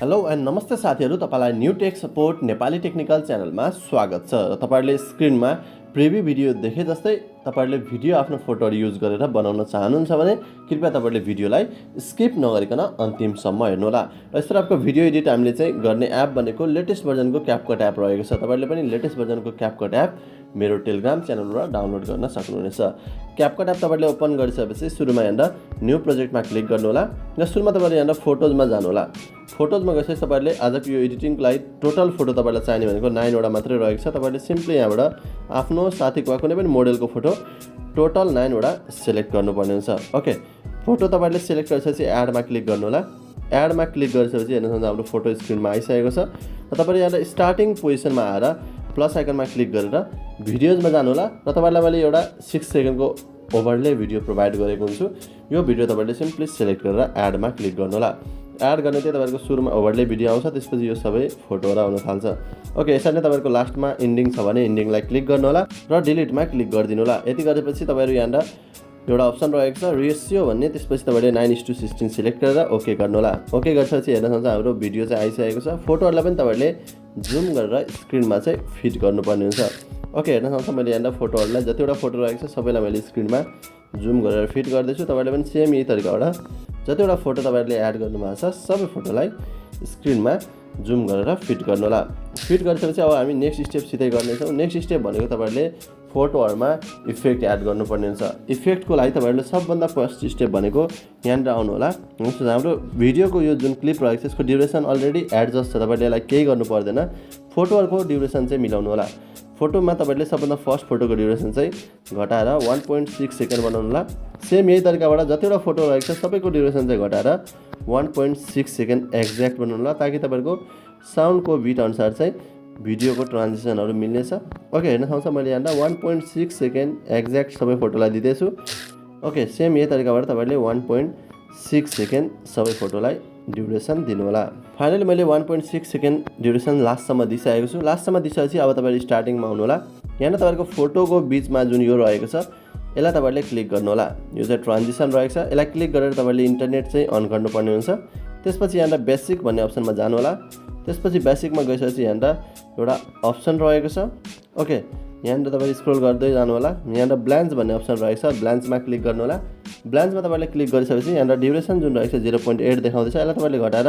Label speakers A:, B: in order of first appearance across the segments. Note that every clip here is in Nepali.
A: हेलो एन्ड नमस्ते साथीहरु, तपाईलाई new tech support Nepali technical च्यानलमा स्वागत छ। र तपाईहरुले स्क्रिनमा प्रिभ्यू भिडियो देखे जस्तै तपाईहरुले भिडियो आफ्नो फोटोहरु युज गरेर बनाउन चाहनुहुन्छ भने कृपया तपाईहरुले भिडियोलाई स्किप नगरिकन अन्तिमसम्म हेर्नु होला। र यस तरहको भिडियो एडिट हामीले चाहिँ गर्ने एप भनेको लेटेस्ट भर्जनको क्यापकट एप रहेको छ। तपाईहरुले पनि लेटेस्ट भर्जनको क्यापकट एप मेरो टेलिग्राम च्यानलबाट डाउनलोड गर्न सक्नुहुनेछ। क्यापकट एप तपाईहरुले ओपन गरिसकेपछि सुरुमा यहाँ न्यू प्रोजेक्टमा क्लिक गर्नु होला। र सुरुमा तपाईहरुले यहाँ फोटोजमा जानु होला। फोटोजमा गएपछि तपाईहरुले आजको यो एडिटिङको लागि टोटल फोटो तपाईहरुलाई चाहिने भनेको 9 वटा मात्रै रहेको छ। तपाईहरुले सिम्पली यहाँबाट आफ्नो साथीको कुनै पनि मोडलको फोटो टोटल 9 वटा सिलेक्ट गर्नुपर्ने हुन्छ। ओके, फोटो तपाईहरुले सिलेक्ट गरिसकेपछि एडमा क्लिक गर्नु होला। एडमा क्लिक गरिसकेपछि हेर्नुहुन्छ हाम्रो फोटो स्क्रिनमा आइसकेको छ। र तपाईहरुले यहाँ स्टार्टिङ पोजिसनमा आएर प्लस आइकनमा क्लिक गरेर भिडियोजमा जानु होला। र तपाईहरुलाई मैले एउटा 6 सेकेन्डको ओभरले भिडियो प्रोभाइड गरेको हुन्छु। यो भिडियो तपाईहरुले सिम्पली सिलेक्ट गरेर एडमा क्लिक गर्नु होला। एड गर्ने चाहिँ तपाईहरुको सुरुमा ओभरले भिडियो आउँछ, त्यसपछि यो सबै फोटोहरु आउन थाल्छ। ओके, यसरी नै तपाईहरुको लास्टमा एन्डिङ छ भने एन्डिङलाई क्लिक गर्नु होला र डिलिटमा क्लिक गरिदिनु होला। यति गरेपछि तपाईहरु यहाँ एउटा अप्सन रहेको छ रेसियो भन्ने, त्यसपछि तपाईहरुले 9:16 सिलेक्ट गरेर ओके गर्नु होला। ओके गरिसकेपछि हेर्नुहुन्छ हाम्रो भिडियो चाहिँ आइसकेको छ। फोटोहरुलाई पनि तपाईहरुले जुम गरेर स्क्रिनमा चाहिँ फिट गर्नुपर्ने हुन्छ। ओके, हेर्नुहुन्छ मैले यहाँ फोटोहरुलाई जतिवटा फोटो रहेको छ सबैलाई मैले स्क्रिनमा जुम गरेर फिट गर्दैछु। तपाईहरुले पनि सेम यही तरिकाबाट जतिवटा फोटो तपाईहरुले एड गर्नुभएको छ सबै फोटोलाई स्क्रिनमा जुम गरेर फिट गर्नु होला। फिट गरिसकेपछि अब हामी नेक्स्ट स्टेप सिधै गर्नेछौँ। नेक्स्ट स्टेप भनेको तपाईहरुले फोटोहरुमा इफेक्ट एड गर्नुपर्ने हुन्छ। इफेक्टको लागि तपाईहरुले सबभन्दा फर्स्ट स्टेप भनेको यहाँनिर आउनु होला। हाम्रो भिडियोको यो जुन क्लिप रहेको छ यसको ड्युरेसन अलरेडी एडजस्ट छ, तपाईहरुले यसलाई केही गर्नु पर्दैन। फोटोहरुको ड्युरेसन चाहिँ मिलाउनु होला। फोटोमा तपाईहरुले सबभन्दा फर्स्ट फोटोको ड्युरेसन चाहिँ घटाएर 1.6 सेकेन्ड बनाउनु होला। सेम यही तरिकाबाट जतिवटा फोटो रहेको छ सबैको ड्युरेसन चाहिँ घटाएर 1.6 सेकेन्ड एक्ज्याक्ट बनाउनु होला, ताकि तपाईहरुको साउन्डको बिट अनुसार चाहिँ भिडियोको ट्रान्जिसनहरु मिल्नेछ। ओके, हेर्न सक्नुहुन्छ मैले यहाँ 1.6 सेकेन्ड एक्ज्याक्ट सबै फोटोलाई दिदैछु। ओके, सेम यही तरिकाबाट तपाईहरुले 1.6 सेकेन्ड सबै फोटोलाई ड्युरेसन दिनु होला। फाइनली मैले 1.6 सेकेन्ड ड्युरेसन लास्टसम्म दिइसकेको छु। लास्टसम्म दिइसकेपछि अब तपाईहरु स्टार्टिङमा आउनु होला। यहाँ तपाईहरुको फोटोको बीचमा जुन यो रहेको छ यसलाई तपाईहरुले क्लिक गर्नु होला। यो चाहिँ ट्रान्जिसन रहेको छ, यसलाई क्लिक गरेर तपाईहरुले इन्टरनेट चाहिँ अन गर्नुपर्ने हुन्छ। त्यसपछि यहाँ बेसिक भन्ने अप्सनमा जानु होला। त्यसपछि बेसिकमा गइसकेपछि यहाँ एउटा अप्सन रहेको छ। ओके, यहाँ तपाईहरु स्क्रोल गर्दै जानु होला। यहाँ ब्लान्च भन्ने अप्सन रहेको छ, ब्लान्चमा क्लिक गर्नु होला। ब्लान्चमा तपाईहरुले क्लिक गरिसकेपछि यहाँ ड्युरेसन जुन रहेको छ 0.8 देखाउँदैछ, यसलाई तपाईहरुले घटाएर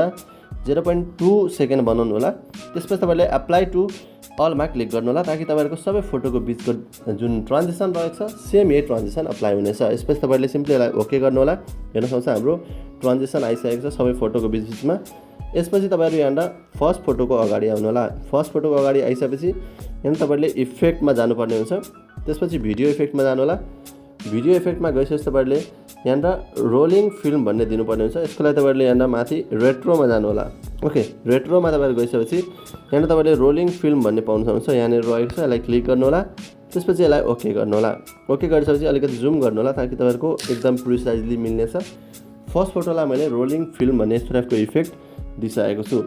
A: 0.2 सेकेन्ड बनाउनु होला। त्यसपछि तपाईहरुले एप्लाई टु अलमा क्लिक गर्नु होला, ताकि तपाईहरुको सबै फोटोको बीचको जुन ट्रान्जिसन रहेको छ सेम यही ट्रान्जिसन अप्लाई हुनेछ। यसपछि तपाईहरुले सिम्पली यसलाई ओके गर्नु होला। हेर्न सक्नुहुन्छ हाम्रो ट्रान्जिसन आइसकेको छ सबै फोटोको बीचमा। यसपछि तपाईहरु यहाँ फर्स्ट फोटोको अगाडि आउनु होला। फर्स्ट फोटोको अगाडि आइसकेपछि यहाँ तपाईहरुले इफेक्टमा जानुपर्ने हुन्छ। त्यसपछि भिडियो इफेक्टमा जानु होला। भिडियो इफेक्टमा गइसकेपछि तपाईहरुले यहाँ रोलिङ फिल्म भन्ने दिनुपर्ने हुन्छ। यसको लागि तपाईहरुले यहाँ माथि रेट्रोमा जानु होला। ओके, रेट्रोमा तपाईहरु गइसकेपछि यहाँ तपाईहरुले रोलिङ फिल्म भन्ने पाउन सक्नुहुन्छ। यहाँ रहेको छ, यसलाई क्लिक गर्नु होला। त्यसपछि यसलाई ओके गर्नु होला। ओके गरिसकेपछि अलिकति जुम गर्नु होला, ताकि तपाईहरुको एकदम प्रिसाइजली मिल्नेछ। फर्स्ट फोटोलाई मैले रोलिङ फिल्म भन्ने यस्तो टाइपको इफेक्ट दिइसकेको छु।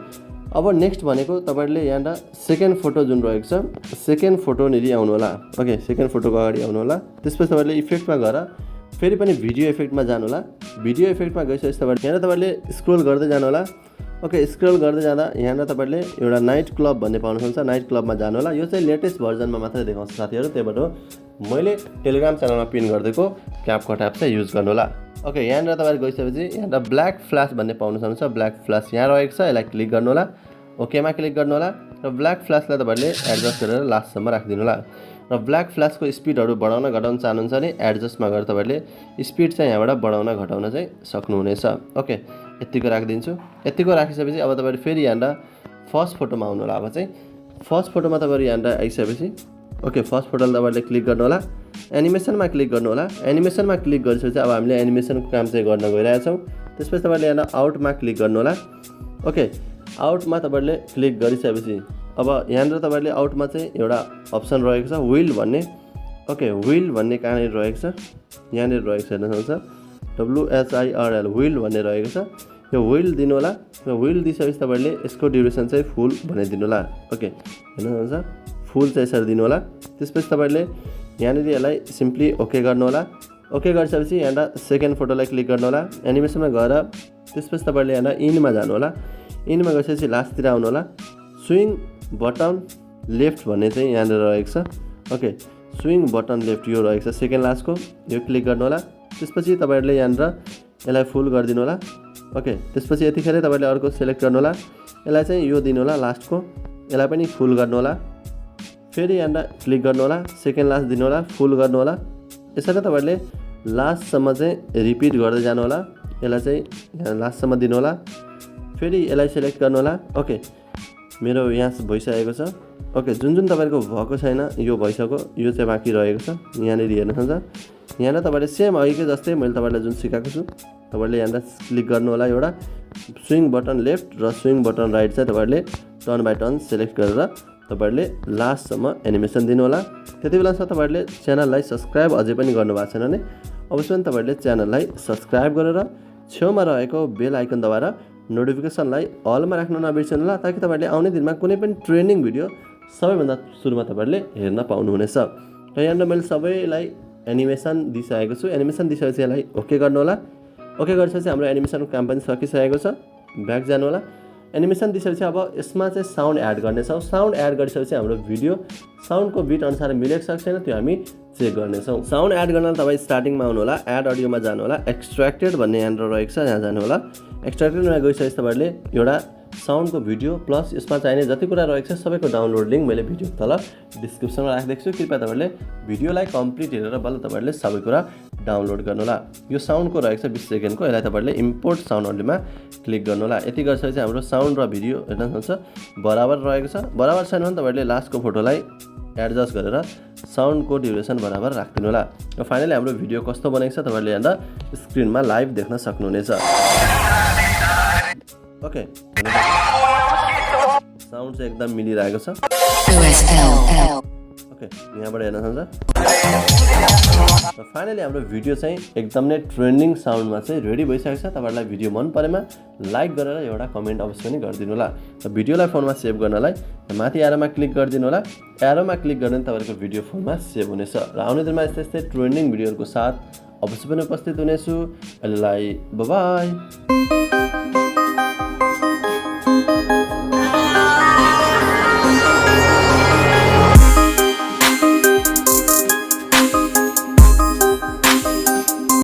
A: अब नेक्स्ट भनेको तपाईहरुले यहाँ सेकेन्ड फोटो जुन रहेको छ सेकेन्ड फोटो निरी आउनु होला। ओके, सेकेन्ड फोटोको अगाडि आउनु होला। त्यसपछि तपाईहरुले इफेक्टमा गएर फेरि पनि भिडियो इफेक्टमा जानु होला। भिडियो इफेक्टमा गइसकेपछि तपाईहरुले स्क्रोल गर्दै जानु होला। ओके, स्क्रोल गर्दै जाँदा यहाँ तपाईहरुले एउटा नाइट क्लब भन्ने पाउन सक्नुहुन्छ। नाइट क्लबमा जानु होला। यो चाहिँ लेटेस्ट भर्जनमा मात्रै देखाउँछ साथीहरु, त्यही भएर मैले टेलिग्राम च्यानलमा पिन गरिदिएको क्यापकट एप चाहिँ युज गर्नु होला। ओके, यहाँ तपाईहरु गइसकेपछि यहाँ ब्ल्याक फ्ल्यास भन्ने पाउन सक्नुहुन्छ। ब्ल्याक फ्ल्यास यहाँ रहेको छ, यसलाई क्लिक गर्नु होला। ओकेमा क्लिक गर्नु होला र ब्ल्याक फ्ल्यासलाई तपाईहरुले एडजस्ट गरेर लास्टसम्म राखिदिनु होला। र ब्ल्याक फ्ल्यासको स्पिडहरु बढाउन घटाउन चाहनुहुन्छ भने एडजस्टमा गरेर तपाईहरुले स्पिड चाहिँ यहाँबाट बढाउन घटाउन चाहिँ सक्नुहुनेछ। ओके, यतिको राखिदिन्छु। यतिको राखिसकेपछि अब तपाईहरु फेरि यहाँ फर्स्ट फोटोमा आउनु होला। अब चाहिँ फर्स्ट फोटोमा तपाईहरु यहाँ आइसकेपछि ओके, फर्स्ट फोटोलाई तपाईहरुले क्लिक गर्नु होला। एनिमेसनमा क्लिक गर्नु होला। एनिमेसनमा क्लिक गरिसकेपछि अब हामीले एनिमेसनको काम चाहिँ गर्न गइरहेका छौँ। त्यसपछि तपाईहरुले यहाँ आउटमा क्लिक गर्नु होला। ओके, आउटमा तपाईहरुले क्लिक गरिसकेपछि अब यहाँ तपाईहरुले आउटमा चाहिँ एउटा अप्सन रहेको छ व्हील भन्ने। ओके, व्हील भन्ने कहाँनिर रहेको छ, यहाँनिर रहेको छ। हेर्न सक्नुहुन्छ WHIRL व्हील भन्ने रहेको छ। यो व्हील दिनु होला। र व्हील दिइसकेपछि तपाईहरुले यसको ड्युरेसन चाहिँ फुल बनाइदिनु होला। ओके, हेर्न सक्नुहुन्छ फुल चाहिँ यसरी दिनु होला। त्यसपछि तपाईहरुले यहाँनिर यसलाई सिम्पली ओके गर्नु होला। ओके गरिसकेपछि यहाँ सेकेन्ड फोटोलाई क्लिक गर्नु होला। एनिमेसनमा गएर त्यसपछि तपाईहरुले यहाँ इनमा जानु होला। यिनमा गएपछि लास्टतिर आउनु होला स्विङ बटन लेफ्ट भन्ने चाहिँ यहाँनिर रहेको छ ओके स्विङ बटन लेफ्ट यो रहेको छ सेकेन्ड लास्टको यो क्लिक गर्नु होला त्यसपछि तपाईहरुले यहाँनिर यसलाई फुल गरिदिनु होला ओके त्यसपछि यतिखेर तपाईहरुले अर्को सिलेक्ट गर्नु होला यसलाई चाहिँ यो दिनु होला लास्टको यसलाई पनि फुल गर्नु होला फेरि यहाँनिर क्लिक गर्नु होला सेकेन्ड लास्ट दिनु होला फुल गर्नु होला यसरी तपाईहरुले लास्टसम्म चाहिँ रिपिट गर्दै जानु होला यसलाई चाहिँ यहाँ लास्टसम्म दिनु होला फेरि यसलाई सिलेक्ट गर्नु होला ओके मेरो यहाँ भइसकेको छ ओके जुन जुन तपाईहरुको भएको छैन यो भइसक्यो यो चाहिँ बाँकी रहेको छ यहाँनिर हेर्न सक्नुहुन्छ यहाँ तपाईहरुले सेम अघिकै जस्तै मैले तपाईहरुलाई जुन सिकाएको छु तपाईहरुले यहाँ क्लिक गर्नु होला एउटा स्विङ बटन लेफ्ट र स्विङ बटन राइट चाहिँ तपाईहरुले टर्न बाइ टर्न सिलेक्ट गरेर तपाईहरुले लास्टसम्म एनिमेसन दिनु होला त्यति बेलासम्म तपाईहरुले च्यानललाई सब्स्क्राइब अझै पनि गर्नु भएको छैन भने अवश्य पनि तपाईहरुले च्यानललाई सब्स्क्राइब गरेर छेउमा रहेको बेल आइकन दबाएर नोटिफिकेसनलाई अलमा राख्न नबिर्सनु होला ताकि तपाईहरुले आउने दिनमा कुनै पनि ट्रेनिङ भिडियो सबैभन्दा सुरुमा तपाईहरुले हेर्न पाउनुहुनेछ र यहाँ मैले सबैलाई एनिमेसन दिइसकेको छु एनिमेसन दिइसकेपछि यसलाई ओके गर्नु होला ओके गरिसकेपछि हाम्रो एनिमेसनको काम पनि सकिसकेको छ ब्याक जानु होला एनिमेसन दिइसकेपछि अब यसमा चाहिँ साउन्ड एड गर्नेछौँ साउन्ड एड गरिसकेपछि हाम्रो भिडियो साउन्डको बिट अनुसार मिलेको छ छैन त्यो हामी चेक गर्नेछौँ साउन्ड एड गर्न तपाईँ स्टार्टिङमा आउनु होला एड अडियोमा जानु होला एक्सट्र्याक्टेड भन्ने यहाँनिर रहेको छ यहाँ जानु होला एक्सट्र्याक्टेडमा गइसकेपछि तपाईहरुले एउटा साउन्डको भिडियो प्लस यसमा चाहिने जति कुरा रहेको छ सबैको डाउनलोड लिंक मैले भिडियो तल डिस्क्रिप्सनमा राखिदिएको छु कृपया तपाईहरुले भिडियोलाई कम्प्लिट हेरेर बल्ल तपाईहरुले सबै कुरा डाउनलोड गर्नु होला यो साउन्डको रहेको छ 20 सेकेन्डको यसलाई तपाईहरुले इम्पोर्ट साउन्ड ओन्लीमा क्लिक गर्नु होला यति गरिसकेपछि हाम्रो साउन्ड र भिडियो हेर्न सक्नुहुन्छ बराबर रहेको छ बराबर छैन भने तपाईहरुले लास्टको फोटोलाई एडजस्ट गरेर साउन्डको ड्युरेसन बराबर राख्दिनु होला र फाइनली हाम्रो भिडियो कस्तो बनेको छ तपाईहरुले यहाँ स्क्रिनमा लाइभ देख्न सक्नुहुनेछ ओके साउन्ड चाहिँ एकदम मिलिरहेको छ ओके यहाँबाट हेर्न सक्नुहुन्छ र फाइनली हाम्रो भिडियो चाहिँ एकदम नै ट्रेन्डिङ साउन्डमा चाहिँ रेडी भइसकेको छ तपाईहरुलाई भिडियो मन परेमा लाइक गरेर एउटा कमेन्ट अवश्य पनि गरिदिनु होला र भिडियोलाई फोनमा सेभ गर्नलाई माथि एरोमा क्लिक गरिदिनु होला एरोमा क्लिक गर्दा तपाईहरुको भिडियो फोनमा सेभ हुनेछ र आउने दिनमा यस्तै यस्तै ट्रेन्डिङ भिडियोहरुको साथ अवश्य पनि उपस्थित हुनेछु अहिलेलाई बाइ बाइ